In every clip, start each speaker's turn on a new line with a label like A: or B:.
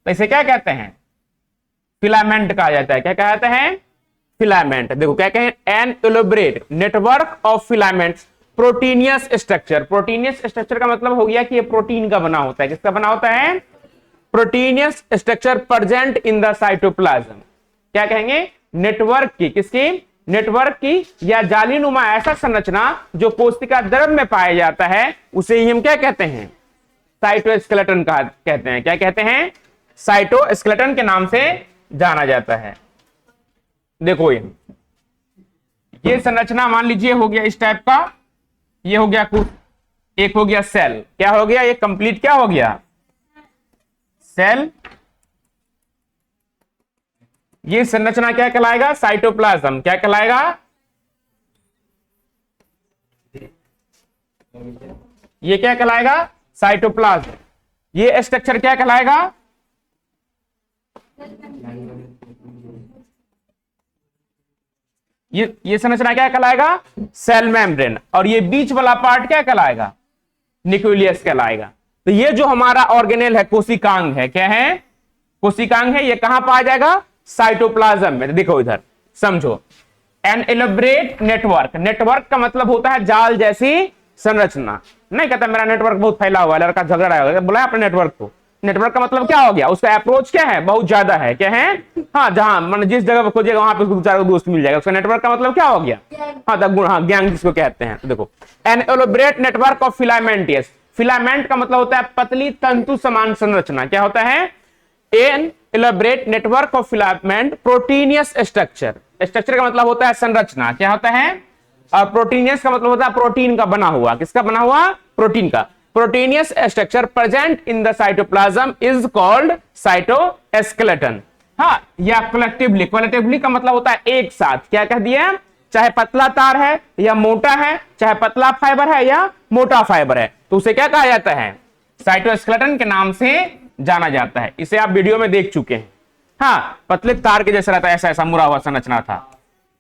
A: तो इसे क्या कहते हैं? फिलामेंट कहा जाता है। क्या कहते हैं? फिलामेंट। देखो क्या कहें, an elaborate network of filaments proteinaceous structure. Proteinaceous structure का मतलब हो गया कि ये प्रोटीन का बना होता है। किसका बना होता है? Proteinaceous structure present in the cytoplasm. क्या कहेंगे? नेटवर्क की, किसकी? नेटवर्क की या जालीनुमा ऐसा संरचना जो कोशिका द्रव में पाया जाता है, उसे ही हम क्या कहते हैं? साइटोस्केलेटन कहते हैं। क्या कहते हैं? साइटोस्केलेटन के नाम से जाना जाता है। देखो ये संरचना मान लीजिए हो गया इस टाइप का, ये हो गया कुछ, एक हो गया सेल। क्या हो गया? ये कंप्लीट क्या हो गया? सेल। ये संरचना क्या कहलाएगा? साइटोप्लाज्म। क्या कहलाएगा? ये क्या कहलाएगा? साइटोप्लाज्म। ये स्ट्रक्चर क्या कहलाएगा? ये संरचना क्या कहलाएगा? Cell membrane. और ये बीच वाला पार्ट क्या कहलाएगा? न्यूक्लियस कहलाएगा। तो ये जो हमारा ऑर्गेनेल है कोशिकांग है, क्या है? कोशिकांग है। ये कहां पाया जाएगा? साइटोप्लाज्म में। देखो इधर समझो, एन एलोबरेट नेटवर्क। नेटवर्क का मतलब होता है जाल जैसी संरचना। नहीं कहता मेरा नेटवर्क बहुत फैला हुआ है, लड़का झगड़ा है, बोला अपने नेटवर्क को। नेटवर्क का मतलब क्या हो गया? उसका अप्रोच क्या है? बहुत ज्यादा है। क्या है? हाँ, जहां मान जिस जगह पर खोजेगा वहां पे उसको चार दोस्त मिल जाएगा। उसका नेटवर्क का मतलब क्या हो गया? हाँ, गैंग जिसको कहते हैं। तो देखो, an elaborate network of filamentous. Filament का मतलब होता है पतली तंतु समान संरचना। क्या होता है? An elaborate network of filament proteinaceous structure. Structure का मतलब होता है संरचना। क्या होता है? और प्रोटीनियस का मतलब होता है प्रोटीन का बना हुआ। किसका बना हुआ? प्रोटीन का। Proteinaceous structure present in the cytoplasm is called cytoskeleton. हाँ, या कलेक्टिवली। कलेक्टिवली का मतलब होता है एक साथ। क्या कह दिया? चाहे पतला तार है या मोटा है, चाहे पतला फाइबर है या मोटा फाइबर है, तो उसे क्या कहा जाता है? साइटोस्केलेटन के नाम से जाना जाता है। इसे आप वीडियो में देख चुके हैं। हाँ, पतले तार के जैसा रहता है, ऐसा ऐसा मुड़ा हुआ संरचना था।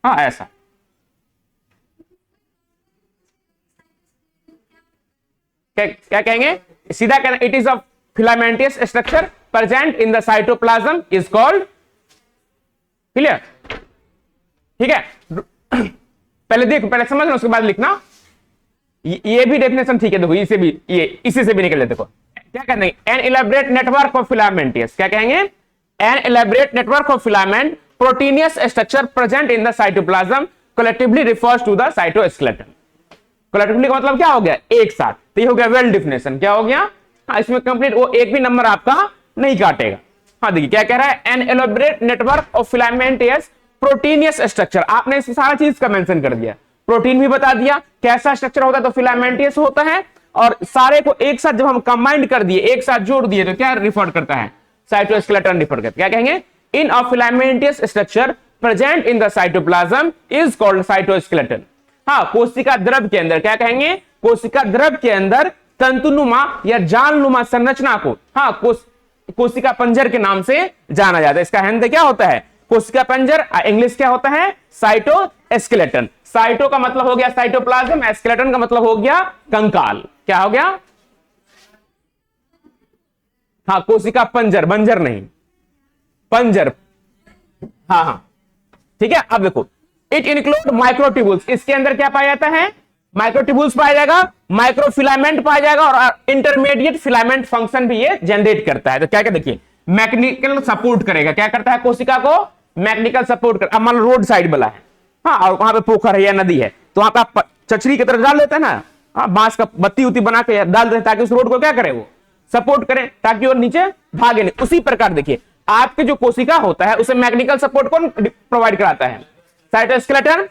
A: हाँ, ऐसा। क्या कहेंगे? सीधा कहना, it is a filamentous structure present in the cytoplasm is called. Clear? ठीक है, पहले देखो, पहले समझ लो, उसके बाद लिखना। ये भी डेफिनेशन ठीक है। देखो इसे भी, ये इसी से भी निकल लेते। देखो क्या कहते हैं? An elaborate network of filamentous. क्या कहेंगे? An elaborate network of filament proteinaceous structure present in the cytoplasm collectively refers to the cytoskeleton. Collectively का मतलब क्या हो गया? एक साथ। तो ये हो गया वेल डिफिनेशन। क्या हो गया? हाँ, इसमें कंप्लीट वो एक भी नंबर आपका नहीं काटेगा। हाँ, देखिए क्या कह रहा है? An elaborate network of filamentous proteinous structure. आपने इस सारा चीज का मेंशन कर दिया, प्रोटीन भी बता दिया कैसा स्ट्रक्चर होता है, तो फिलामेंटियस होता है। और सारे को एक साथ जब हम कंबाइंड कर दिए, एक साथ जोड़ दिए, तो क्या रिफर करता है? साइटोस्केलेटन रिफर करता है। क्या कहेंगे? In a filamentous structure present in the cytoplasm is called cytoskeleton. हाँ, कोशिका द्रव के अंदर। क्या कहेंगे? कोशिका द्रव के अंदर तंतुनुमा या जालनुमा संरचना को, हाँ, कोशिका पंजर के नाम से जाना जाता है। इसका हिंदी क्या होता है? कोशिका पंजर। इंग्लिश क्या होता है? साइटोस्केलेटन। साइटो का मतलब हो गया साइटोप्लाज्म, स्केलेटन का मतलब हो गया कंकाल। क्या हो गया? हाँ, कोशिका पंजर, बंजर नहीं, पंजर। हाँ हाँ, ठीक है। अब देखो, इट इंक्लूड माइक्रोट्यूबुल्स। इसके अंदर क्या पाया जाता है? माइक्रोट्यूबुल्स पाया जाएगा, माइक्रोफिलामेंट पाया जाएगा, और इंटरमीडिएट फिलामेंट फंक्शन भी ये जनरेट करता है। तो क्या क्या देखिए, मैकेनिकल सपोर्ट करेगा। क्या करता है? कोशिका को मैकेनिकल सपोर्ट कर। अब मान लो रोड साइड वाला है, हाँ, और वहां पे पोखर है या नदी है, तो वहां पे आप चचरी की तरफ डाल देते हैं ना, हाँ, बांस का बत्ती उती बना के डाल देते हैं, ताकि उस रोड को क्या करे? वो सपोर्ट करे, ताकि वो नीचे भागे नहीं। उसी प्रकार देखिए, आपके जो कोशिका होता है उसे मैकेनिकल सपोर्ट कौन प्रोवाइड कराता है? साइटोस्केलेटन।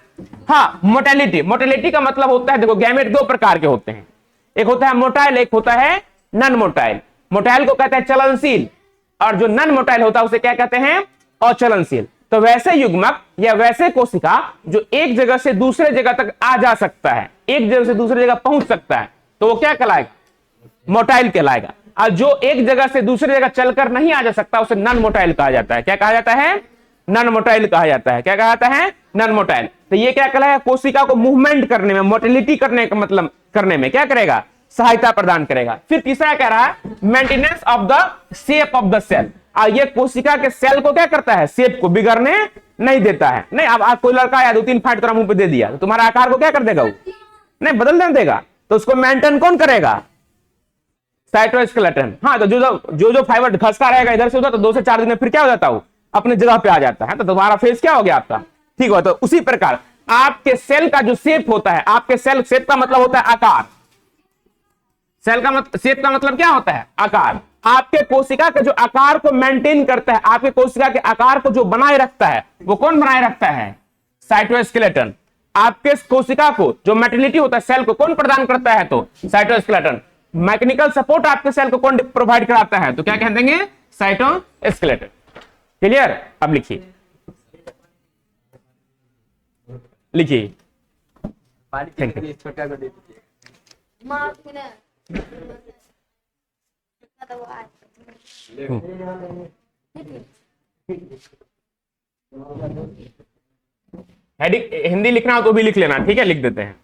A: हाँ, मोटेलिटी। मोटेलिटी का मतलब होता है, देखो गैमेट दो प्रकार के होते हैं, एक होता है मोटाइल, एक होता है नन मोटाइल। मोटाइल को कहते हैं चलनशील, और जो नन मोटाइल होता है उसे क्या कहते हैं? अचलनशील। तो वैसे युग्मक या वैसे कोशिका जो एक जगह से दूसरे जगह तक आ जा सकता है, एक जगह से दूसरे जगह पहुंच सकता है, तो वो क्या कहलाएगा? मोटाइल कहलाएगा। और जो एक जगह से दूसरी जगह चलकर नहीं आ जा सकता, उसे नन मोटाइल कहा जाता है। क्या कहा जाता है? नन मोटाइल कहा जाता है। क्या कहा जाता है? Non motile. तो ये क्या कहलाएगा? कोशिका को मूवमेंट करने में, मोटिलिटी करने का मतलब करने में क्या करेगा? सहायता प्रदान करेगा। फिर तीसरा कह रहा है maintenance of the shape of the cell. ये कोशिका के सेल को क्या करता है, शेप को बिगड़ने नहीं देता है। नहीं, अब कोई लड़का या 2-3 फाइट तुम्हारा मुंह पे दे दिया तो तुम्हारा आकार को क्या कर देगा, वो नहीं बदल देगा, तो उसको मेंटेन कौन करेगा, साइटोस्केलेटन। हाँ, तो जो फाइबर घसता रहेगा इधर से उधर, तो 2 से 4 दिन में फिर क्या हो जाता है, अपने जगह पे आ जाता है, तो तुम्हारा फेस क्या हो गया आपका, ठीक हो। तो उसी प्रकार आपके सेल का जो शेप होता है, आपके सेल शेप का मतलब होता है आकार, सेल का मतलब शेप का मतलब क्या होता है, आकार। आपके कोशिका के जो आकार को मेंटेन करता है, आपके कोशिका के आकार को जो बनाए रखता है, वो कौन बनाए रखता है, साइटोस्केलेटन। आपके कोशिका को जो मोटिलिटी होता है सेल को कौन प्रदान करता है, तो साइटोस्केलेटन। मैकेनिकल सपोर्ट आपके सेल को कौन प्रोवाइड कराता है, तो क्या कह देंगे, साइटोस्केलेटन। क्लियर। अब लिखिए, लिखिए। Thank you. हेडिंग हिंदी लिखना हो तो भी लिख लेना, ठीक है, लिख देते हैं।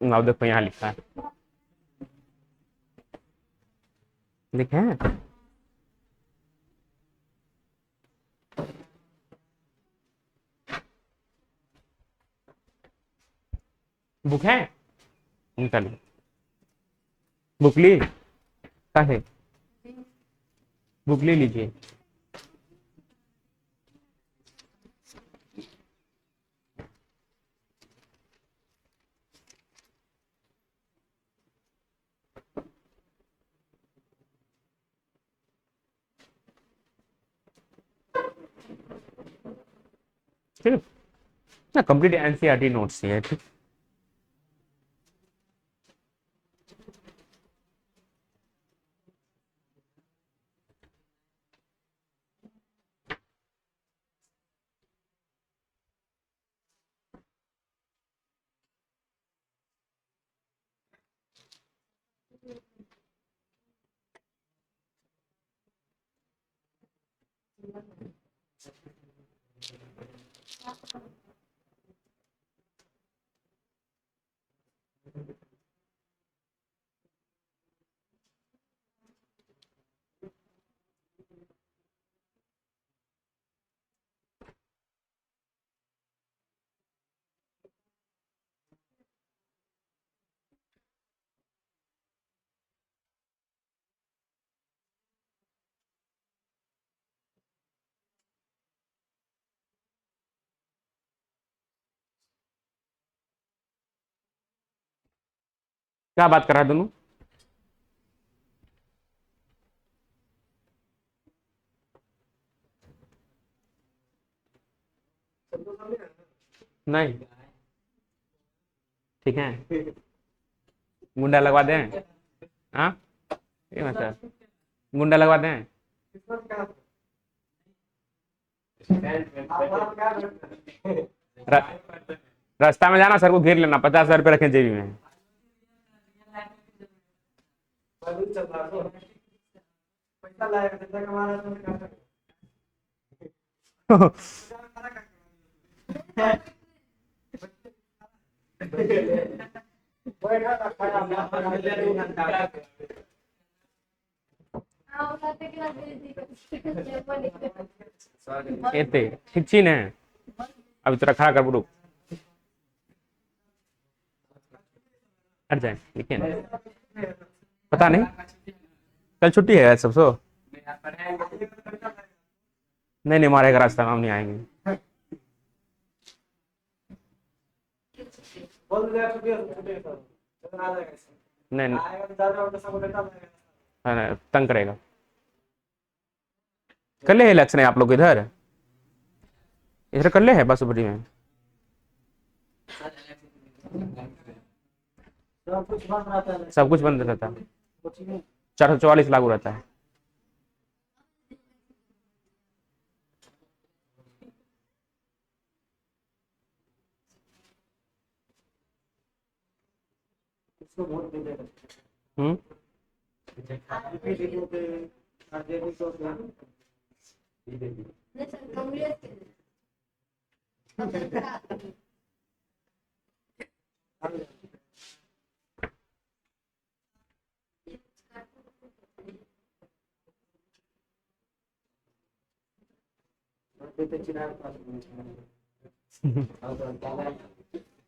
A: अब देखो यहां लिखा है, लिखे हैं, बुक है, निकाल बुक ली, का है, बुक ले लीजिए। ठीक है ना, कंप्लीट एनसीईआरटी नोट्स है, ठीक। क्या बात कर रहा है दोनों, नहीं ठीक है, गुंडा लगवा दें, हाँ ये मतलब गुंडा लगवा दें, रास्ता में जाना, सर को घेर लेना, 50,000 रुपये रखें जेबी में। एते ठीक छी ने, अभी तोरा खड़ा कर बुड़ू, हट जाए, लिखिए ना, पता नहीं कल छुट्टी है सब सो, नहीं नहीं मारेगा रास्ता में, हम नहीं आएंगे। नहीं नहीं, हाँ, नहीं, तंग करेगा। कर ले इलेक्शन है आप लोग इधर इधर कर ले है बासुबड़ी में। सब कुछ बंद रहता है, 444 लागू रहता है। हम्म,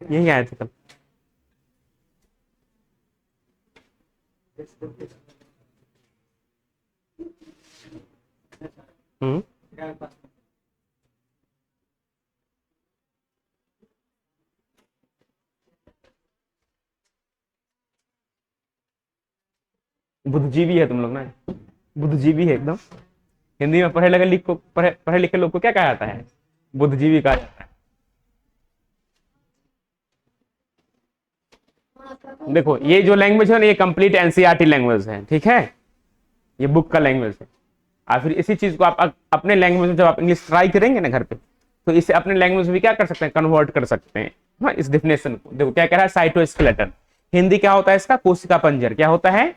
A: यही आए थे कल। हम्म, बुद्धिजीवी है तुम लोग ना, बुद्धिजीवी है एकदम। हिंदी में पढ़े लिखे लोग को क्या कहा जाता है? बुद्धिजीवी कहा जाता है। देखो ये जो लैंग्वेज है ना, ये कंप्लीट एनसीईआरटी लैंग्वेज है, ठीक है, ये बुक का लैंग्वेज है। और फिर इसी चीज को आप अपने लैंग्वेज में जब आप इंग्लिश ट्राई करेंगे ना घर पे, तो इसे अपने लैंग्वेज में क्या कर सकते हैं, कन्वर्ट कर सकते हैं। हाँ, इस डेफिनेशन को देखो क्या कह रहा है, साइटोस्केलेटन। हिंदी क्या होता है इसका? कोशिका पंजर। क्या होता है?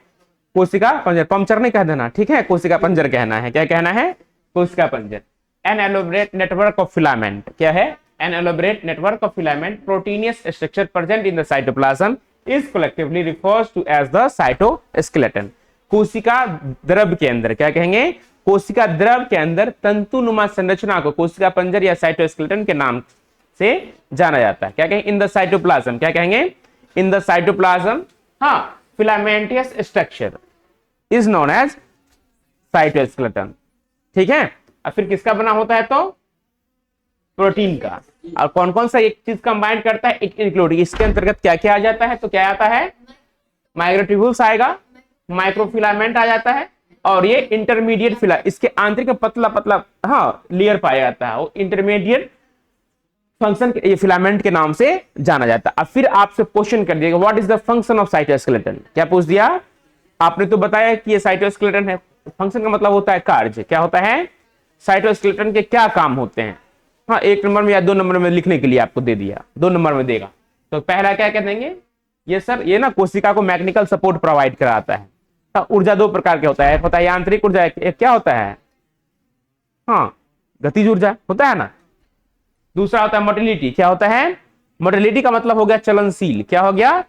A: कोशिका पंजर। पंक्चर नहीं कह देना, ठीक है, कोशिका पंजर कहना है। क्या कहना है? कोशिका पंजर। An elaborate network of filament. क्या है? An elaborate network of filament proteinaceous structure present in the cytoplasm is collectively refers to as the cytoskeleton. कोशिका द्रव के अंदर, क्या कहेंगे, कोशिका द्रव के अंदर तंतुनुमा संरचना को कोशिका पंजर या साइटोस्केलेटन के नाम से जाना जाता है। क्या कहेंगे? In the cytoplasm. क्या कहेंगे? इन द साइटोप्लाज्म, हाँ, filamentous structure is known as cytoskeleton, ठीक है। और फिर किसका बना होता है? तो प्रोटीन का। और कौन कौन सा एक चीज कंबाइन करता है? इंक्लूड। इसके अंतर्गत क्या क्या आ जाता है? तो क्या आता है? माइक्रोट्यूब्यूल्स आएगा, माइक्रोफिलामेंट आ जाता है, और ये इंटरमीडिएट फिला, इसके आंतरिक पतला पतला, हाँ, लेयर पाया जाता है, वो इंटरमीडिएट फंक्शन ये फिलामेंट के नाम से जाना जाता है। अब फिर आपसे क्वेश्चन कर दिएगा, what is the function of cytoskeleton? क्या पूछ दिया आपने? तो बताया कि ये साइटोस्केलेटन है। फंक्शन का मतलब होता है कार्य। क्या होता है? साइटोस्केलेटन के क्या काम होते हैं? हाँ, 1 नंबर में या 2 नंबर में लिखने के लिए आपको दे दिया, 2 नंबर में देगा। तो पहला क्या कह देंगे, ये सर ये ना कोशिका को मैकेनिकल सपोर्ट प्रोवाइड कराता है। ऊर्जा 2 प्रकार के होता है, एक होता है यांत्रिक ऊर्जा, एक क्या होता है, हाँ, गतिज ऊर्जा होता है ना। दूसरा होता है मोटिलिटी। क्या होता है? मोटिलिटी का मतलब हो गया चलनशील। क्या हो गया?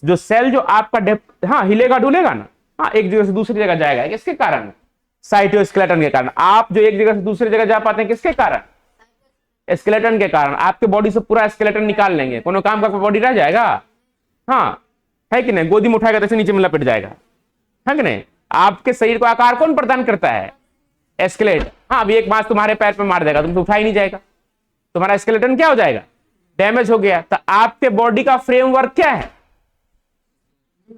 A: जो सेल जो आपका हाँ, हिलेगा डुलेगा ना, हाँ, एक जगह से दूसरी जगह जाएगा, किसके कारण? साइटोस्केलेटन के कारण। आप जो एक जगह से दूसरी जगह जा पाते हैं, किसके कारण? स्केलेटन के कारण। आपके बॉडी से पूरा स्केलेटन निकाल लेंगे, कोनो काम का बॉडी रह जाएगा? हाँ, है कि नहीं? गोदी में उठाएगा तो नीचे में लपेट जाएगा, है कि नहीं? आपके शरीर को आकार कौन प्रदान करता है? स्केलेट। हाँ, अभी एक मास तुम्हारे पैर पे मार देगा, तुमसे उठा ही नहीं जाएगा, तुम्हारा स्केलेटन क्या हो जाएगा? डैमेज हो गया। तो आपके बॉडी का फ्रेमवर्क क्या है?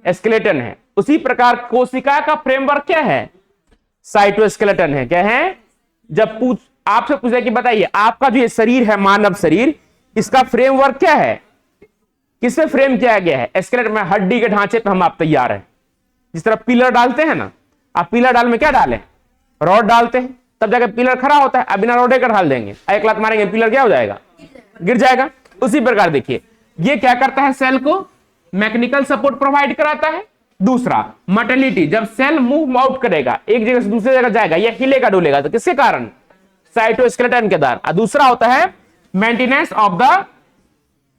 A: स्केलेटन है। उसी प्रकार कोशिका का फ्रेमवर्क क्या है? साइटोस्केलेटन है। क्या है? जब आपसे पूछा कि बताइए आपका जो ये शरीर है, मानव शरीर, इसका फ्रेमवर्क क्या है? किससे फ्रेम किया गया है? स्केलेटन में। हड्डी के ढांचे पे हम आप तैयार हैं। जिस तरह पिलर डालते हैं ना, आप पिलर डाल में क्या डालें? रॉड डालते हैं, तब जाकर पिलर खड़ा होता है। अब बिना रॉडे का ढाल देंगे, एक लात मारेंगे, पिलर क्या हो जाएगा? गिर जाएगा। उसी प्रकार देखिए, ये क्या करता है? सेल को मैकेनिकल सपोर्ट प्रोवाइड कराता है। दूसरा मोटिलिटी, जब सेल मूव आउट करेगा, एक जगह से दूसरी जगह जाएगा, या हिलेगा डुलेगा, तो किसके कारण? साइटोस्केलेटन के द्वारा। दूसरा होता है मेंटेनेंस ऑफ द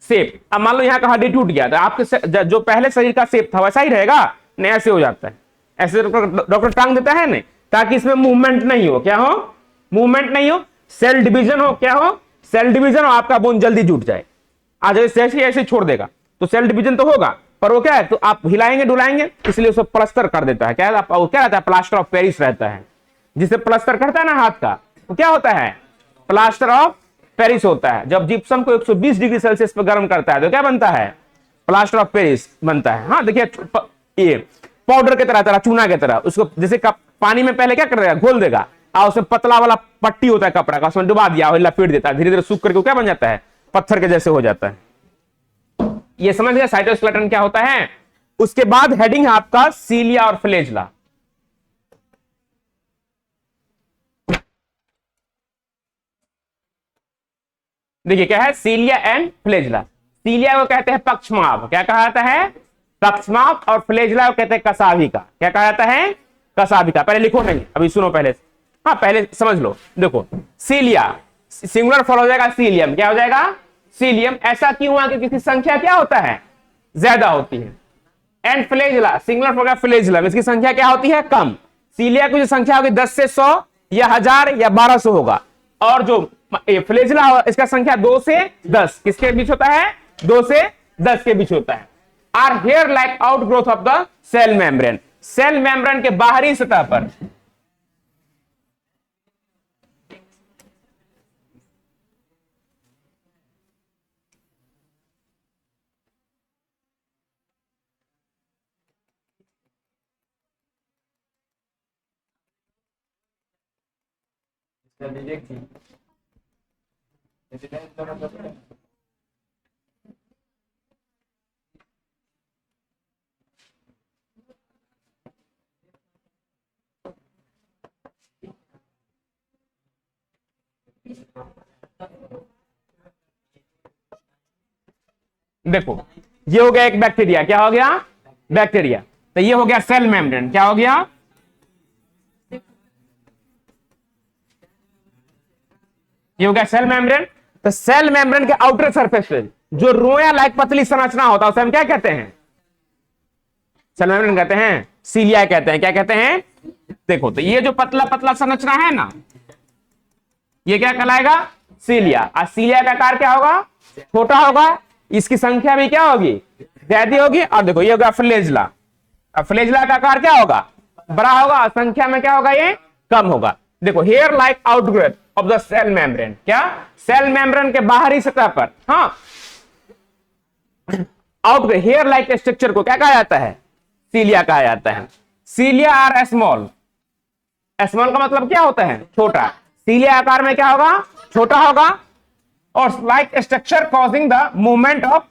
A: शेप। अब मान लो यहाँ का हड्डी टूट गया, तो आपके जो पहले शरीर का शेप था वैसा ही रहेगा? नहीं, ऐसे हो जाता है। ऐसे डॉक्टर टांग देता है नहीं, ताकि इसमें मूवमेंट नहीं हो। क्या हो? मूवमेंट नहीं हो, सेल डिवीजन हो। क्या हो? सेल डिवीजन हो, आपका बोन जल्दी जुट जाए। आज ऐसे ऐसे छोड़ देगा तो सेल डिवीजन तो होगा, पर वो क्या है, तो आप हिलाएंगे डुलाएंगे, इसलिए उसको प्लास्टर कर देता है। क्या रहता है? प्लास्टर ऑफ पेरिस रहता है। जिसे प्लास्टर करता है ना हाथ का, वो क्या होता है? प्लास्टर ऑफ पेरिस होता है। जब जिप्सम को 120 डिग्री सेल्सियस पर गर्म करता है तो क्या बनता है? प्लास्टर ऑफ पेरिस बनता है। हाँ देखिए, ये पाउडर की तरह, चूना की तरह, उसको जैसे पानी में पहले क्या कर देगा, घोल देगा, और उसमें पतला वाला पट्टी होता है कपड़ा का, उसमें डुबा दिया, लपेट देता है, धीरे धीरे सूख करके क्या बन जाता है? पत्थर के जैसे हो जाता है। ये समझ गया साइटोस्केलेटन क्या होता है। उसके बाद हेडिंग है आपका सीलिया और फ्लेजला। देखिए क्या है, सीलिया एंड फ्लेजला। सीलिया को कहते हैं पक्षमाभ, क्या कहा जाता है? पक्षमाभ। और फ्लेजला को कहते हैं कसाभिका, क्या कहा जाता है? कसाभिका। पहले लिखो, नहीं अभी सुनो पहले, हाँ पहले समझ लो। देखो सीलिया सिंगुलर फॉलो हो जाएगा सीलियम, क्या हो जाएगा? सीलियम। ऐसा क्यों हुआ? कि किसकी संख्या क्या होता है? ज्यादा होती है। एंड फ्लेजला सिंगुलर फॉलो होगा फ्लेजलम, इसकी संख्या क्या होती है? कम। सीलिया की जो संख्या होगी 10 से 100 या 1000 या 1200 होगा, और जो फ्लेजला इसका संख्या 2 से 10 किसके बीच होता है? 2 से 10 के बीच होता है। Are hair like outgrowth of the cell membrane, cell membrane के बाहरी सतह पर। देखो ये हो गया एक बैक्टीरिया, क्या हो गया? बैक्टीरिया। तो ये हो गया सेल मेम्ब्रेन, क्या हो गया? ये हो गया सेल मेम्ब्रेन। तो सेल मेम्ब्रेन के आउटर सरफेस पे जो रोया लाइक पतली संरचना होता है उसे हम क्या कहते हैं? सेल मेम्ब्रेन कहते हैं, सीलिया कहते हैं। क्या कहते हैं? देखो तो ये जो पतला पतला संरचना है ना, ये क्या कहलाएगा? सीलिया। और सीलिया का आकार क्या होगा? छोटा होगा। इसकी संख्या भी क्या होगी? ज्यादा होगी। और देखो ये होगा फ्लेजला, अब फ्लेजला का आकार क्या होगा? बड़ा होगा, और संख्या में क्या होगा? ये कम होगा। देखो hair like outgrowth of the cell membrane, क्या? सेल मेम्ब्रेन के बाहरी सतह पर, हाँ, आउटग्रोथ हेयर लाइक स्ट्रक्चर को क्या कहा जाता है? सीलिया कहा जाता है। सीलिया आर स्मॉल, स्मॉल का मतलब क्या होता है? छोटा। सीलिया आकार में क्या होगा? छोटा होगा। और like structure causing the movement of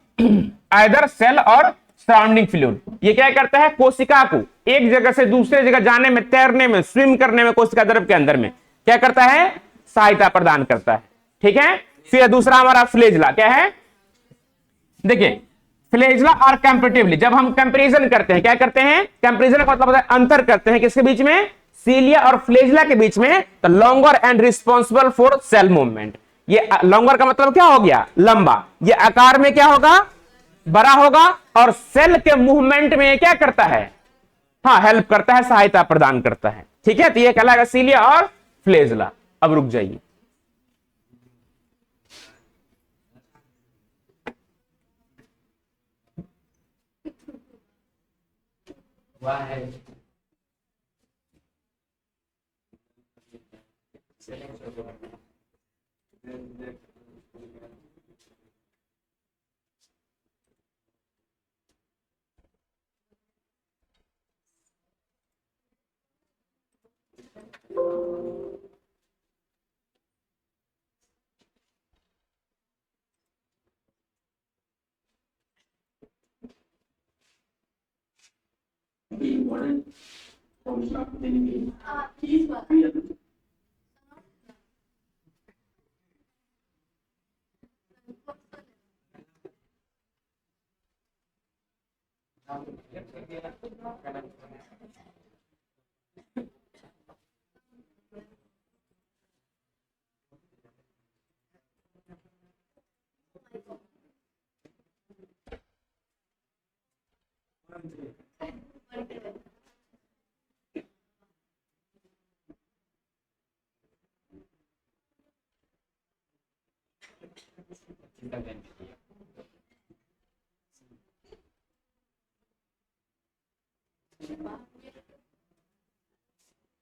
A: either cell और सराउंडिंग फ्लूइड, ये क्या करता है? कोशिका को एक जगह से दूसरे जगह जाने में, तैरने में, स्विम करने में, कोशिका द्रव के अंदर में क्या करता है? सहायता प्रदान करता है। ठीक है। फिर दूसरा हमारा फ्लेजला क्या है? देखिए फ्लेजला और कंपैरेटिवली, जब हम कंपैरिजन करते हैं, क्या करते हैं? कंपैरिजन का मतलब होता है अंतर करते हैं, किसके बीच में? सीलिया और फ्लेजला के बीच में। तो longer and responsible for sale movement, ये लॉन्गर का मतलब क्या हो गया? लंबा। ये आकार में क्या होगा? बड़ा होगा। और सेल के मूवमेंट में क्या करता है? हाँ, हेल्प करता है, सहायता प्रदान करता है। ठीक है। तो ये कहलाएगा सीलिया और फ्लेजला। अब रुक जाइए,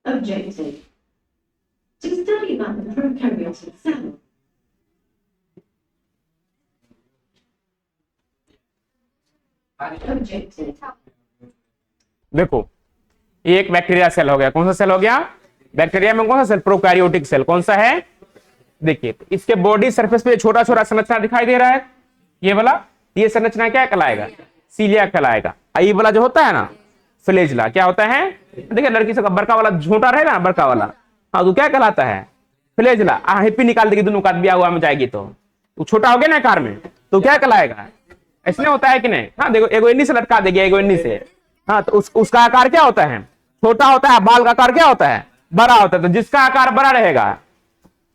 B: Objective: to study about the prokaryotic cell, Objective.
A: देखो ये एक बैक्टीरिया सेल हो गया, कौन सा सेल हो गया? बैक्टीरिया में कौन सा सेल? Prokaryotic cell. कौन सा है? देखिए इसके बॉडी सरफेस पे छोटा छोटा संरचना दिखाई दे रहा है, ये वाला, ये संरचना क्या कहलाएगा? सीलिया कहलाएगा। ये वाला जो होता है ना फ्लैजिला, क्या होता है? देखिए लड़की से बड़का वाला झोंटा रहेगा ना, बड़का वाला, हाँ तो क्या कहलाता है? फ्लैजिला। हिप्पी निकाल देगी दोनों का, ब्याह हुआ में जाएगी तो छोटा हो गया ना कार में, तो क्या कहलाएगा? ऐसे होता है कि नहीं? हाँ देखो एगो इन्नी से लटका देगी, एगो इन्नी से, हाँ तो उसका आकार क्या होता है? छोटा होता है। बाल का आकार क्या होता है? बड़ा होता है। तो जिसका आकार बड़ा रहेगा,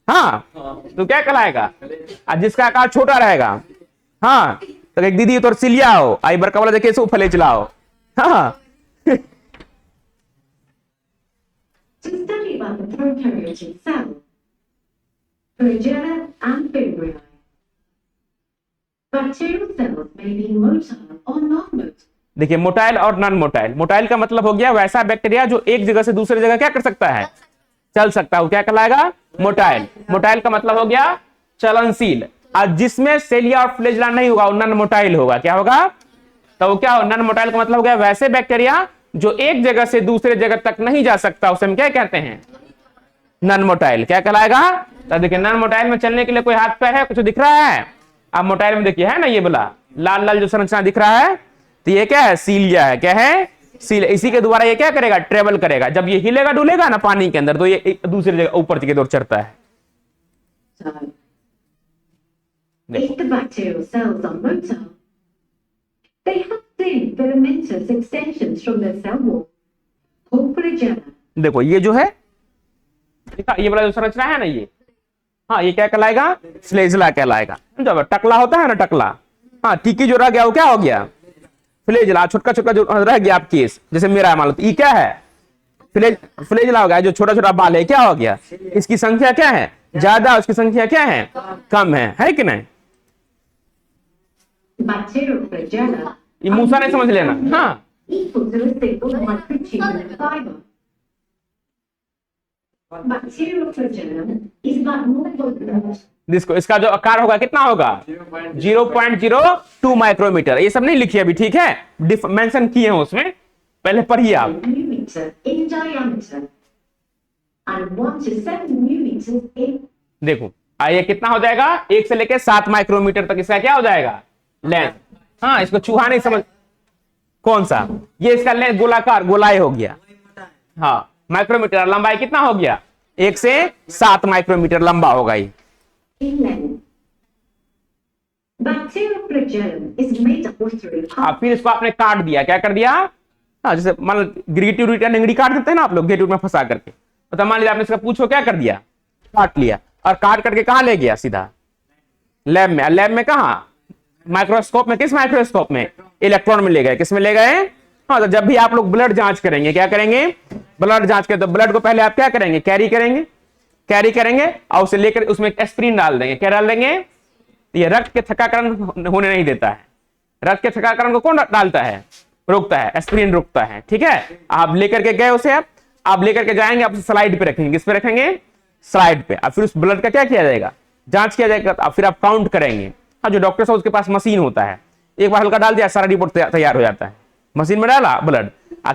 A: हाँ तो क्या कहलाएगा? और जिसका आकार छोटा रहेगा, हाँ तो एक दीदी तो सिलिया हो, आई बड़का वाला देखिए सो फ्लैजिला हो, हाँ।
B: To study about the prokaryotic cell, flagella and fibrilli. Bacterial cells may be motile or non-motile.
A: देखिए मोटाइल और नॉन मोटाइल। मोटाइल का मतलब हो गया वैसा बैक्टीरिया जो एक जगह से दूसरी जगह क्या कर सकता है? चल सकता है, वो क्या कहलाएगा? मोटाइल। मोटाइल का मतलब हो गया चलनशील। और जिसमें सेलिया और फ्लैजिला नहीं होगा वो नॉन मोटाइल होगा। क्या होगा? तो वो क्या हो? नॉन मोटाइल का मतलब हो गया वैसे बैक्टीरिया जो एक जगह से दूसरे जगह तक नहीं जा सकता, उसे हम क्या कहते हैं? Non motile. क्या कहलाएगा? तो देखिए नॉन मोटाइल में चलने के लिए कोई हाथ पैर है? कुछ दिख रहा है? अब मोटाइल में देखिए है ना ये बोला लाल लाल जो संरचना दिख रहा है, तो ये क्या है? सीलिया है। क्या है? सीलिया। इसी के द्वारा ये क्या करेगा? ट्रेवल करेगा। जब ये हिलेगा डुलेगा ना पानी के अंदर, तो ये दूसरी जगह ऊपर की ओर चढ़ता है।
B: If the bacterial cells are motile, they have thin filamentous extensions from their cell wall, called flagella.
A: देखो ये जो है, ये वाला जो संरचना है ना ये, हाँ ये क्या कहलाएगा? फ्लैजिला कहलाएगा। जब टकला होता है ना, टकला, हाँ टिकी जो रह गया वो क्या हो गया? फ्लैजिला। छोटा छोटा जो रह गया आप केस, जैसे मेरा मान लो, ये क्या है? फ्लैजिला हो गया। जो छोटा छोटा बाल है क्या हो गया? इसकी संख्या क्या है? ज्यादा, उसकी संख्या क्या है? कम है कि नहीं?
B: Bacterial flagella
A: ये मूसा नहीं समझ लेना, हाँ
B: equal to a single microtubular fiber. Bacterial flagellum is about more than
A: इसका जो आकार होगा कितना होगा? 0.02 माइक्रोमीटर। ये सब नहीं लिखिए अभी, ठीक है? मेंशन किए हैं उसमें, पहले पढ़िए आप।
B: millimeter in diameter and 1 to 7 millimeters in.
A: देखो ये कितना हो जाएगा? 1 से लेके 7 माइक्रोमीटर तक इसका क्या हो जाएगा? लेंथ। हाँ इसको चूहा नहीं समझ, कौन सा? ये इसका लेंथ गोलाकार, गोलाई हो गया, हाँ माइक्रोमीटर। लंबाई कितना हो गया? 1 से 7 माइक्रोमीटर लंबा होगा ये।
B: In length. Bacterial flagellum is made up of 3 parts.
A: फिर इसको आपने काट दिया, क्या कर दिया? हाँ जैसे मान लो गिरगिटी निंगड़ी काट देते हैं ना आप लोग गेट में फंसा करके, तो मान लीजिए आपने इसका पूछो क्या कर दिया? काट लिया। और काट करके कहां ले गया? सीधा लैब में। लैब में कहा? माइक्रोस्कोप में। किस माइक्रोस्कोप में? इलेक्ट्रॉन में ले गए। किस में ले गए? हाँ तो जब भी आप लोग ब्लड जांच करेंगे, क्या करेंगे? ब्लड जांच करें तो ब्लड को पहले आप क्या करेंगे? कैरी करेंगे और उसे लेकर उसमें एस्पिरिन डाल देंगे। क्या डाल देंगे? ये रक्त के थक्काकरण होने नहीं देता है। रक्त के थक्काकरण को कौन डालता है? रोकता है, एस्पिरिन रोकता है, ठीक है? आप लेकर के गए उसे, आप लेकर के जाएंगे, आप स्लाइड पे रखेंगे। किस पे रखेंगे? स्लाइड पे। और फिर उस ब्लड का क्या किया जाएगा? जांच किया जाएगा। फिर आप काउंट करेंगे। हाँ जो डॉक्टर साहब उसके पास मशीन होता है, एक बार हल्का डाल दिया, सारा रिपोर्ट तैयार हो जाता है। मशीन में डाला ब्लड,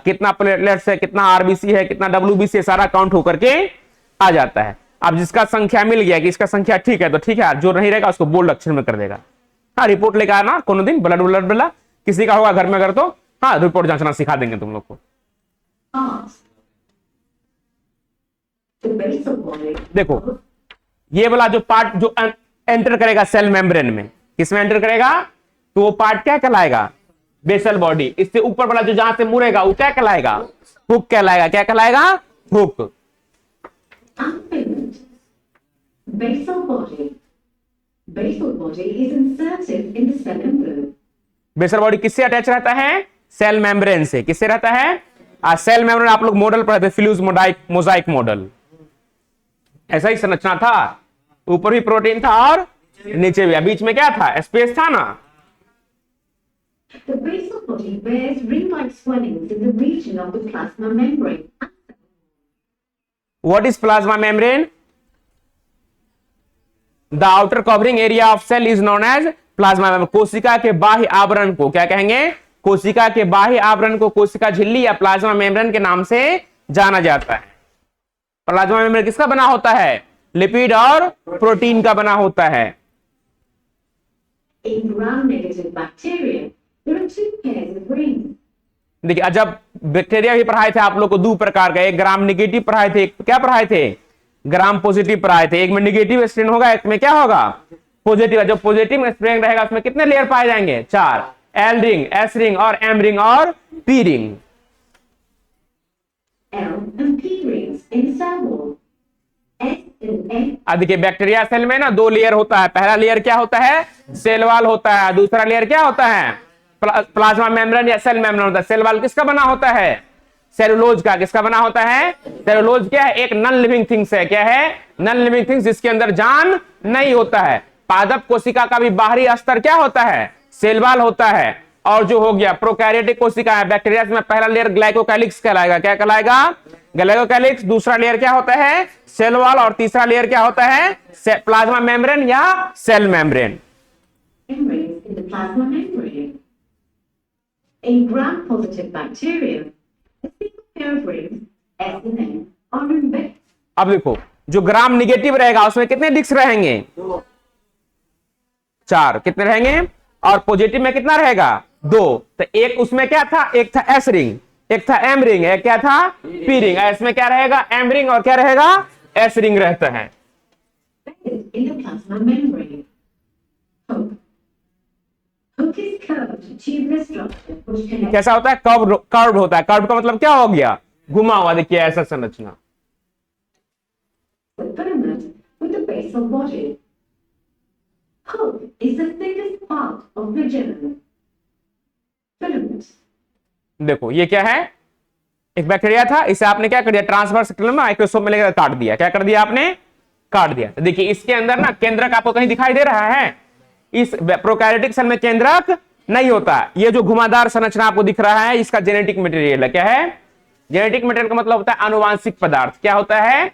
A: कितना प्लेटलेट्स है, कितना आरबीसी है, कितना डब्ल्यूबीसी है, सारा काउंट होकर के आ जाता है। अब जिसका संख्या मिल गया कि इसका संख्या ठीक है तो ठीक है, जो नहीं रहेगा उसको बोल्ड अक्षर में कर देगा। हाँ रिपोर्ट लेकर आना कोनो दिन, ब्लड किसी का होगा घर में अगर तो, हाँ रिपोर्ट जांचना सिखा देंगे तुम लोग को। देखो ये वाला जो पार्ट जो एंटर करेगा सेल मेम्ब्रेन में, किसमें एंटर करेगा? तो वो पार्ट क्या कहलाएगा? Basal body. इससे ऊपर वाला जो जहां से मुड़ेगा वो क्या कहलाएगा? हुक कहलाएगा। क्या कहलाएगा? Hook.
B: Basal body. Basal body is inserted in the cell membrane.
A: Basal body किससे अटैच रहता है? सेल मेम्ब्रेन से। किससे रहता है? सेल मेम्ब्रेन आप लोग मॉडल पढ़ते थे, फ्यूज मोजाइक मॉडल। ऐसा ही संरचना था, ऊपर भी प्रोटीन था और नीचे भी। बीच में क्या था? स्पेस था ना।
B: The basal body bears ring-like swellings in the region of the plasma membrane.
A: What is plasma membrane? The outer covering area of cell is known as plasma membrane. कोशिका के बाह्य आवरण को क्या कहेंगे? कोशिका के बाह्य आवरण को कोशिका झिल्ली या प्लाज्मा मेम्ब्रेन के नाम से जाना जाता है। प्लाज्मा मेम्ब्रेन किसका बना होता है? लिपिड और प्रोटीन का बना होता है।
B: In gram-negative bacteria, there are two pairs of rings.
A: देखिए, जब बैक्टीरिया भी पढ़ाए थे आप लोग को दो प्रकार का, एक ग्राम नेगेटिव पढ़ाए थे, एक क्या पढ़ाए थे? ग्राम पॉजिटिव पढ़ाए थे। एक में नेगेटिव स्ट्रेन होगा, एक में क्या होगा? पॉजिटिव। जो पॉजिटिव स्ट्रेन रहेगा उसमें कितने लेयर पाए जाएंगे? 4, एल रिंग, एस रिंग और एम रिंग और P ring.
B: L and P rings in cell wall. S and N.
A: अब देखिए, बैक्टीरिया सेल में ना 2 लेयर होता है। पहला लेयर क्या होता है? सेल वॉल होता है। दूसरा लेयर क्या होता है? प्लाज्मा मेम्ब्रेन या सेल मेम्ब्रेन होता है। सेल वॉल किसका बना होता है? सेलुलोज का। किसका बना होता है? सेलुलोज क्या है? एक नॉन लिविंग थिंग्स है। क्या है? नॉन लिविंग थिंग्स, जिसके अंदर जान नहीं होता है। पादप कोशिका का भी बाहरी स्तर क्या होता है? सेल वॉल होता है। और जो हो गया प्रोकैरियोटिक कोशिका है, बैक्टीरिया में पहला लेयर ग्लाइकोकैलिक्स कहलाएगा। क्या कहलाएगा? ग्लाइकोकैलिक्स। दूसरा लेयर क्या होता है? Cell wall. और तीसरा लेयर क्या होता है? प्लाज्मा मेम्ब्रेन या cell membrane.
B: M rings in the plasma membrane. In gram-positive bacteria, a single pair of rings, S and N, are embedded.
A: अब देखो, जो ग्राम निगेटिव रहेगा उसमें कितने डिस्क रहेंगे? 4। कितने रहेंगे? और पॉजिटिव में कितना रहेगा? 2। तो एक उसमें क्या था? एक था एस रिंग, एक था एम रिंग, एक क्या था? P ring. इसमें क्या रहेगा? एम रिंग और क्या रहेगा? एस रिंग रहता है।
B: Embedded in the plasma membrane. Hook. Hook is curved tubular structure which connects
A: कैसा होता है? कर्व्ड होता है। कर्व्ड का मतलब क्या हो गया? घुमा हुआ। देखिए ऐसा संरचना।
B: the filament with the basal body. Hook is the thickest part of the filament. Filament.
A: देखो ये क्या है? एक बैक्टीरिया था, इसे आपने क्या कर दिया? ट्रांसवर्स माइक्रोस्कोप में लेकर काट दिया। क्या कर दिया आपने? काट दिया। तो देखिए इसके अंदर ना केंद्रक आपको कहीं दिखाई दे रहा है? इस प्रोकैरियोटिक सेल में केंद्रक नहीं होता। ये जो घुमादार संरचना आपको दिख रहा है, इसका जेनेटिक मटेरियल है। क्या है? जेनेटिक मटेरियल का मतलब होता है अनुवांशिक पदार्थ। क्या होता है?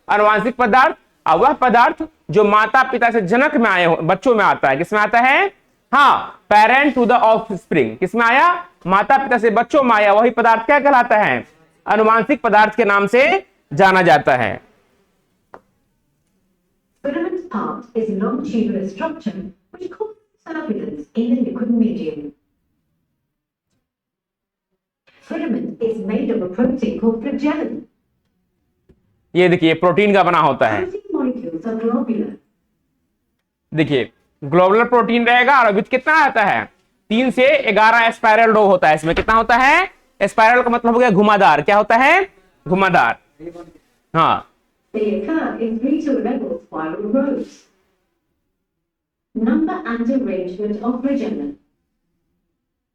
A: अनुवांशिक पदार्थ। और वह पदार्थ जो माता पिता से जनक में आए हो, बच्चों में आता है। किसमें आता है? हाँ, पेरेंट टू द ऑफस्प्रिंग। किसमें आया? माता पिता से बच्चों में आया। वही पदार्थ क्या कहलाता है? अनुवांशिक पदार्थ के नाम से जाना जाता है।
B: Filament part is a non-tubular structure which causes turbulence in the liquid medium. Filament is made of a protein called flagellin.
A: ये देखिए प्रोटीन का बना होता है।
B: Protein molecules are globular.
A: देखिए ग्लोबुलर प्रोटीन रहेगा और विथ कितना आता है? 3 से 11 स्पाइरल रो होता है। इसमें कितना होता है? स्पाइरल का मतलब हो गया घुमादार। क्या होता है? घुमादार। हाँ,
B: They occur in 3 to 11 spiral rows. Number and arrangement of flagellin.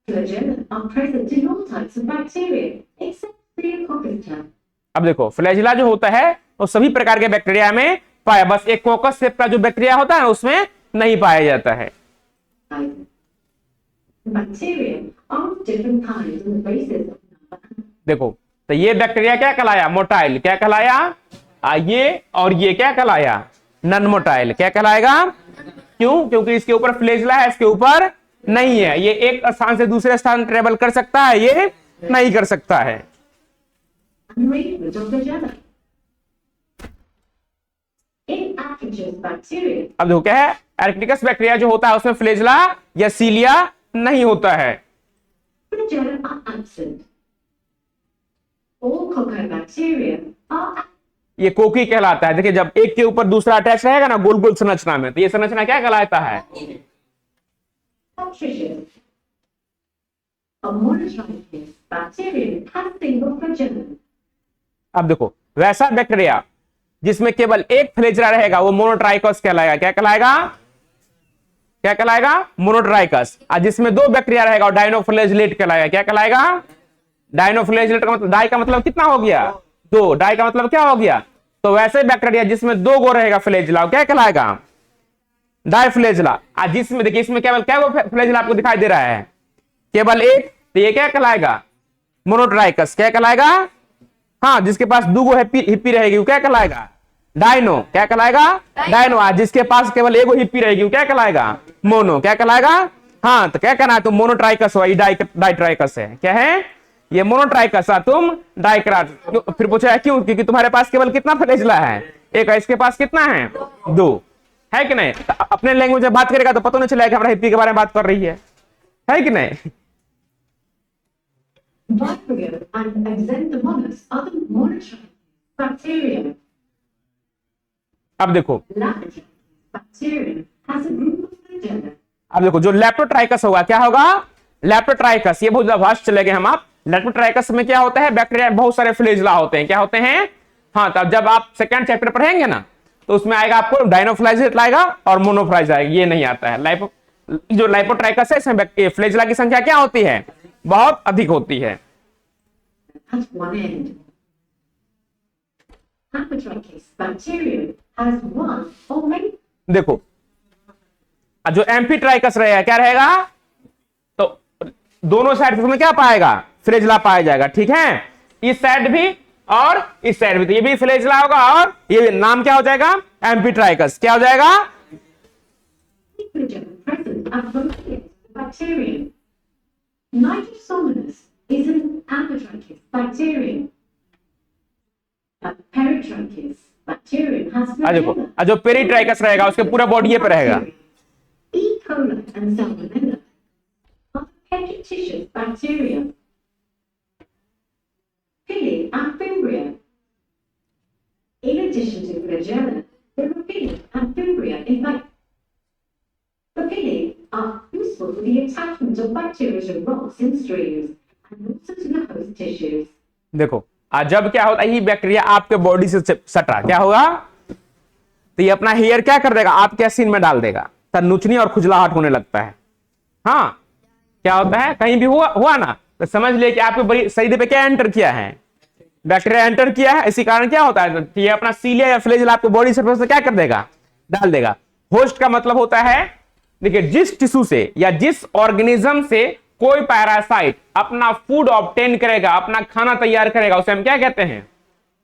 B: Flagellin are present in all types of bacteria except Theococcus.
A: अब देखो फ्लैजिला जो होता है वो सभी प्रकार के बैक्टीरिया में पाया, बस एक कोकस शेप का जो बैक्टीरिया होता है उसमें नहीं पाया जाता है।
B: Bacteria are of different kinds on the basis of number.
A: देखो तो ये बैक्टीरिया क्या कहलाया? मोटाइल। क्या कहलाया? ये और ये क्या कहलाया? Non motile. क्या कहलाएगा? क्यों? क्योंकि इसके ऊपर फ्लैजिला है, इसके ऊपर नहीं है। ये एक स्थान से दूसरे स्थान ट्रेवल कर सकता है, ये नहीं कर सकता है।
B: Arrangement of flagella. In Acinetobacter bacteria,
A: अब देखो क्या है? एरिक्टिकस बैक्टीरिया जो होता है उसमें फ्लैजिला या सीलिया नहीं होता है।
B: flagella are absent. All Coccobacteria are
A: ये कोकी कहलाता है। देखिए जब एक के ऊपर दूसरा अटैच रहेगा ना गोल गोल संरचना में, तो ये संरचना क्या कहलाता है?
B: Bacteria. A monotricous bacterium has single flagellum.
A: अब देखो वैसा बैक्टीरिया जिसमें केवल एक फ्लैजिला रहेगा वो मोनोट्राइकस कहलाएगा। क्या कहलाएगा? क्या कहलाएगा? मोनोट्राइकस। और जिसमें 2 बैक्टीरिया रहेगा वो डाइनोफ्लैजिलेट कहलाएगा। क्या कहलाएगा? डाइनोफ्लैजिलेट का मतलब, डाई का मतलब कितना हो गया? 2। डाई का मतलब क्या हो गया? तो वैसे बैक्टीरिया जिसमें 2 गो रहेगा फ्लैजिला क्या कहलाएगा? डाइफ्लैजिला। और जिसमें देखिए इसमें केवल क्या फ्लैजिला आपको दिखाई दे रहा है? केवल एक, तो ये क्या कहलाएगा? मोनोट्राइकस। क्या कहलाएगा? हाँ, जिसके पास 2 गो हिप्पी रहेगी वो क्या कहलाएगा? डायनो। क्या कहलाएगा? डायनो। जिसके पास केवल 1 गो हिप्पी रहेगी वो क्या कहलाएगा? मोनो। क्या कहलाएगा? हाँ, तो क्या कहना है, तुम मोनोट्राइकस हो, ये डाइट्राइकस है। क्या है ये? मोनोट्राइकस, तुम डाइक्रास। फिर पूछा है क्यों? क्योंकि तुम्हारे पास केवल कितना फ्लैजिला है? एक है, इसके पास कितना है? 2 है कि नहीं? तो अपने लैंग्वेज में बात करेगा तो पता नहीं चलेगा कि हमारा हिप्पी के बारे में बात कर रही है कि नहीं?
B: Vibrio and Xanthomonas are the monotropic bacteria.
A: अब देखो,
B: Lactobacillus bacterium has a group of flagella.
A: अब देखो जो लेप्टोट्राइकस होगा, क्या होगा? लेप्टोट्राइकस। ये बहुत ज्यादा वास्ट चले गए हम। आप लेप्टोट्राइकस में क्या होता है? बैक्टीरिया बहुत सारे फ्लैजिला होते हैं। क्या होते हैं? हाँ, तब जब आप सेकंड चैप्टर पढ़ेंगे ना तो उसमें आएगा आपको डायनोफ्लाजेलेट आएगा और मोनोफ्लाज आएगा। ये नहीं आता है। जो लेप्टोट्राइकस है इसमें फ्लैजिला की संख्या क्या होती है? बहुत अधिक होती है।
B: At one end. Apotrichus bacterium has one or many.
A: देखो जो एम्फीट्राइकस रहेगा क्या रहेगा? तो दोनों साइड में क्या पाएगा? फ्लैजिला पाया जाएगा। ठीक है, इस साइड भी और इस साइड भी। तो ये भी फ्लैजिला होगा और ये भी। नाम क्या हो जाएगा? एम्फीट्राइकस। क्या हो जाएगा?
B: Flagella present at both ends of the bacterium. Nitrosomonas is an apotrichus bacterium. A peritrichus bacterium has
A: देखो
B: flagella.
A: जो पेरिट्राइकस रहेगा उसके पूरा बॉडी पे रहेगा।
B: E. coli and Salmonella are petritious bacteria. Pili and Fimbria. In addition to flagella, there are pili and Fimbria in fact. The pili are useful for the attachment of bacteria to rocks and streams and also to the host tissues.
A: देखो जब क्या होता है, ये bacteria आपके body से सटा क्या होगा? तो ये अपना हेयर क्या कर देगा? आपके स्किन में डाल देगा, तब नुचनी और खुजलाहट होने लगता है। हाँ, क्या होता है? कहीं भी हुआ ना तो समझ ले कि आपके बड़ी शरीर पे क्या एंटर किया है? बैक्टीरिया एंटर किया है। इसी कारण क्या होता है? ये अपना सीलिया या फ्लैजिला आपके बॉडी सरफेस से क्या कर देगा? डाल देगा। होस्ट का मतलब होता है, देखिए, जिस टिश्यू से या जिस ऑर्गेनिज्म से कोई पैरासाइट अपना फूड ऑब्टेन करेगा, अपना खाना तैयार करेगा, उसे हम क्या कहते हैं?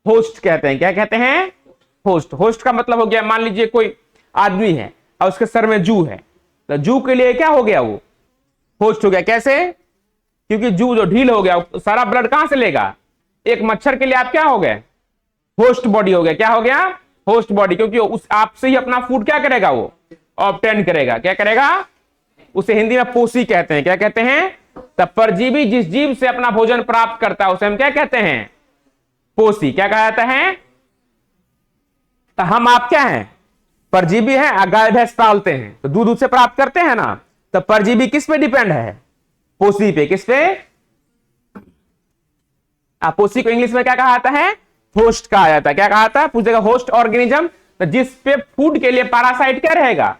A: होस्ट कहते हैं। क्या कहते हैं? होस्ट। होस्ट का मतलब हो गया, मान लीजिए कोई आदमी है और उसके सर में जू है, तो जू के लिए क्या हो गया? वो होस्ट हो गया। कैसे? क्योंकि जू जो ढील हो गया सारा ब्लड कहां से लेगा? एक मच्छर के लिए आप क्या हो गए? होस्ट बॉडी हो गया। क्या हो गया? Host body. क्योंकि उस आपसे ही अपना फूड क्या करेगा? वो ऑब्टेन करेगा। क्या करेगा? उसे हिंदी में पोषी कहते हैं। क्या कहते हैं? तब परजीवी जिस जीव से अपना भोजन प्राप्त करता है उसे हम क्या कहते हैं? पोषी। क्या कहा जाता है? तो हम आप क्या हैं? परजीवी हैं। गाय भैंस पालते हैं तो दूध उससे प्राप्त करते हैं ना। तो परजीवी किस पे डिपेंड है? पोषी पे। किस पे? पोषी को इंग्लिश में क्या कहा जाता है? होस्ट कहा जाता है। क्या कहा जाता है? पूछेगा होस्ट ऑर्गेनिज्म, तो जिस पे फूड के लिए पैरासाइट क्या रहेगा?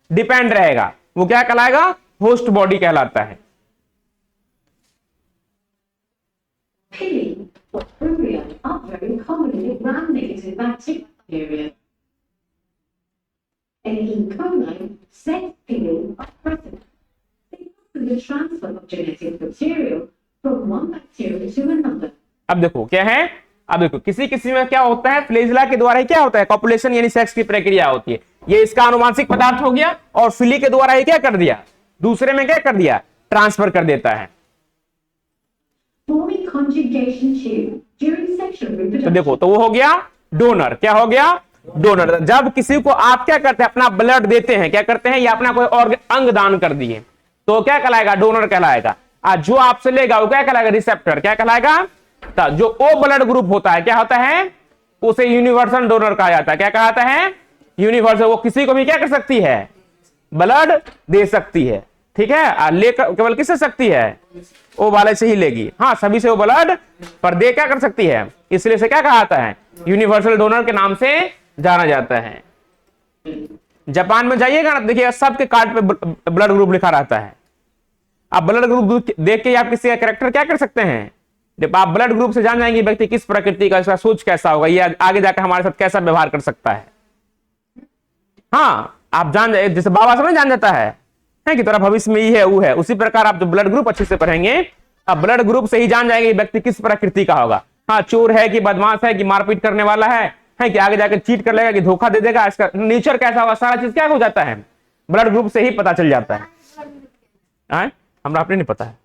A: डिपेंड रहेगा, वो क्या कहलाएगा? होस्ट बॉडी कहलाता है।
B: Pili or Fimbria are very common in gram-negative bacteria. In E. coli, sex pili are present. They offer the transfer of genetic material from one bacteria to another.
A: अब देखो क्या है? अब देखो किसी में क्या होता है? फ्लैजिला के द्वारा ही क्या होता है? कॉपुलेशन यानी सेक्स की प्रक्रिया होती है। ये इसका आनुवांशिक पदार्थ हो गया और फिली के द्वारा ही क्या कर दिया? दूसरे में क्या कर दिया? ट्रांसफर कर देता है।
B: Forming conjugation tube during sexual
A: तो
B: reproduction.
A: देखो, तो वो हो गया डोनर। क्या हो गया? डोनर। जब किसी को आप क्या करते हैं? अपना ब्लड देते हैं। क्या करते हैं? या अपना कोई और अंग दान कर दिए तो क्या कहलाएगा? डोनर कहलाएगा। जो आपसे लेगा वो क्या कहलाएगा? रिसेप्टर। क्या कहलाएगा? जो ओ ब्लड ग्रुप होता है क्या होता है? उसे यूनिवर्सल डोनर कहा जाता है। क्या कहा जाता है? यूनिवर्सल। वो किसी को भी क्या कर सकती है? ब्लड दे सकती है। ठीक है, लेकर केवल किससे सकती है? ओ वाले से ही लेगी। हाँ, सभी से वो ब्लड पर दे क्या कर सकती है, इसलिए से क्या कहा जाता है? यूनिवर्सल डोनर के नाम से जाना जाता है। जापान में जाइएगा ना, देखिएगा सबके कार्ड पे ब्लड ग्रुप लिखा रहता है। आप ब्लड ग्रुप देख के आप किसी का कैरेक्टर क्या कर सकते हैं? जब आप ब्लड ग्रुप से जान जाएंगे व्यक्ति किस प्रकृति का, इसका सोच कैसा होगा, ये आगे जाकर हमारे साथ कैसा व्यवहार कर सकता है। हाँ, आप जान जाए, जैसे बाबा समझ जान जाता है कि तेरा भविष्य में ये है वो है, उसी प्रकार आप जो ब्लड ग्रुप अच्छे से पढ़ेंगे, अब ब्लड ग्रुप से ही जान जाएंगे व्यक्ति किस प्रकृति का होगा। हाँ, चोर है कि बदमाश है कि मारपीट करने वाला है कि आगे जाकर चीट कर लेगा कि धोखा दे देगा, इसका नेचर कैसा होगा, सारा चीज क्या हो जाता है? ब्लड ग्रुप से ही पता चल जाता है। आए हमरा अपने नहीं पता है।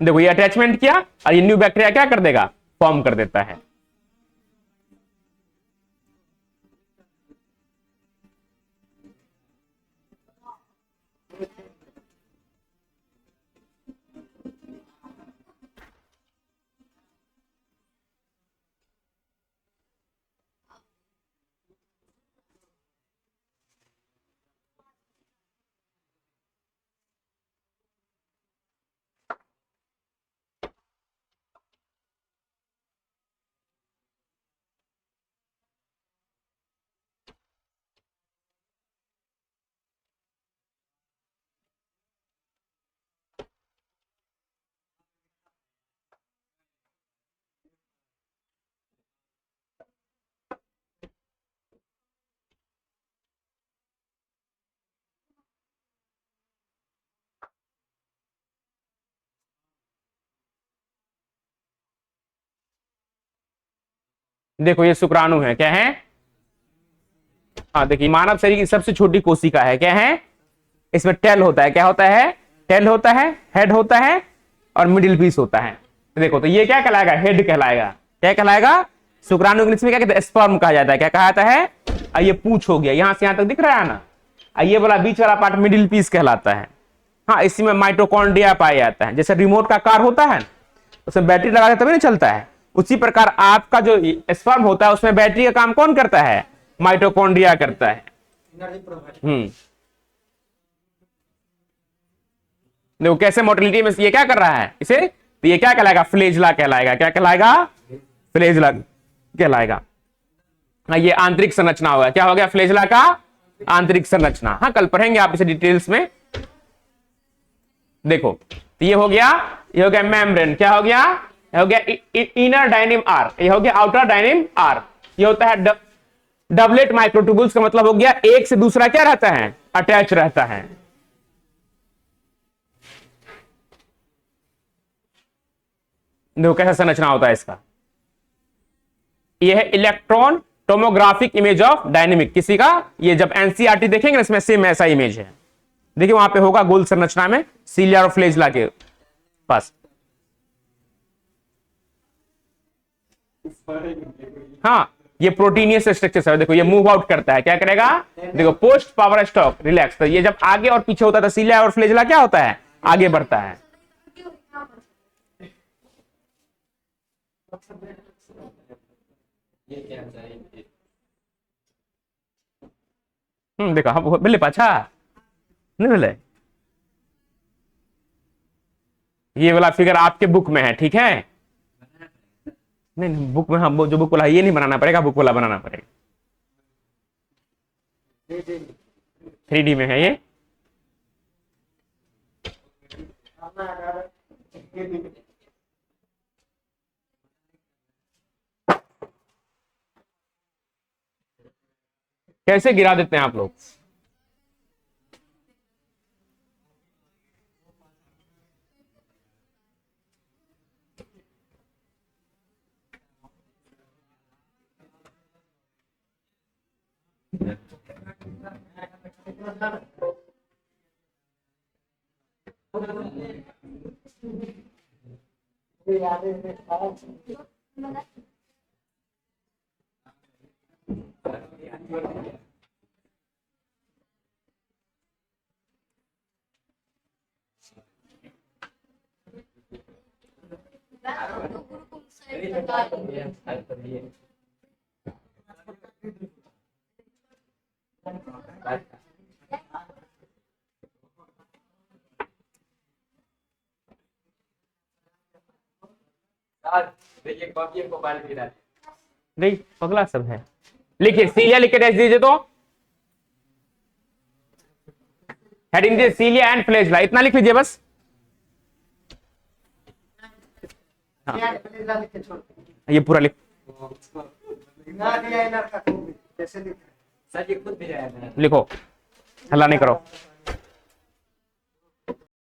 A: देखो ये अटैचमेंट किया और ये न्यू बैक्टीरिया क्या कर देगा, फॉर्म कर देता है। देखो ये शुक्राणु है, क्या है, हाँ देखिए मानव शरीर की सबसे छोटी कोशिका है, क्या है, इसमें टेल होता है, क्या होता है, टेल होता है, हेड होता है और मिडिल पीस होता है। देखो तो ये क्या कहलाएगा, हेड कहलाएगा, क्या कहलाएगा, शुक्राणु इंग्लिश में क्या कहते हैं, स्पर्म कहा जाता है, क्या कहा जाता है, ये पूंछ हो गया, यहां से यहां तक दिख रहा है ना, ये वाला बीच वाला पार्ट मिडिल पीस कहलाता है। हाँ इसी में माइटोकॉन्ड्रिया पाया जाता है, जैसे रिमोट का कार होता है उसमें बैटरी लगा तभी नहीं चलता है, उसी प्रकार आपका जो स्पर्म होता है उसमें बैटरी का काम कौन करता है, माइटोकॉन्ड्रिया करता है। देखो कैसे मोटिलिटी में ये क्या कर रहा है इसे, तो ये क्या कहलाएगा, फ्लेजला कहलाएगा, क्या कहलाएगा, फ्लेजला कहलाएगा। ये आंतरिक संरचना होगा, क्या हो गया, फ्लेजला का आंतरिक संरचना। हाँ कल पढ़ेंगे आप इसे डिटेल्स में। देखो तो ये हो गया मेम्ब्रेन, क्या हो गया, इनर डायनेम आर, ये हो गया आउटर डायनेम आर। ये होता है डबलेट माइक्रोट्यूबुल्स का मतलब हो गया एक से दूसरा क्या रहता है, अटैच रहता है। देखो कैसा संरचना होता है इसका, ये है electron tomographic image of dynamic, किसी का, ये जब एनसीईआरटी देखेंगे इसमें सेम ऐसा इमेज है, देखिए वहां पे होगा गोल संरचना में सीलिया और फ्लेजला के पास। हाँ ये प्रोटीनियस स्ट्रक्चर है, देखो ये मूव आउट करता है, क्या करेगा, देखो पोस्ट पावर स्टॉक रिलैक्स, तो ये जब आगे और पीछे होता है तो सीलिया और फ्लेजला क्या होता है, आगे बढ़ता है। देखो हम बोले पाछा नहीं बोले, ये वाला फिगर आपके बुक में है, ठीक है, नहीं बुक में, हम जो बुक वाला ये नहीं बनाना पड़ेगा, बुक वाला बनाना पड़ेगा, 3D में है ये। कैसे गिरा देते हैं आप लोग, नहीं पगला सब है, लिखिए सीलिया लिख के डैश दीजिए, तो हेडिंग दीजिए सीलिया एंड फ्लेजला, इतना लिख लीजिए बस। हाँ। ये पूरा लिख, लिखो हल्ला नहीं करो।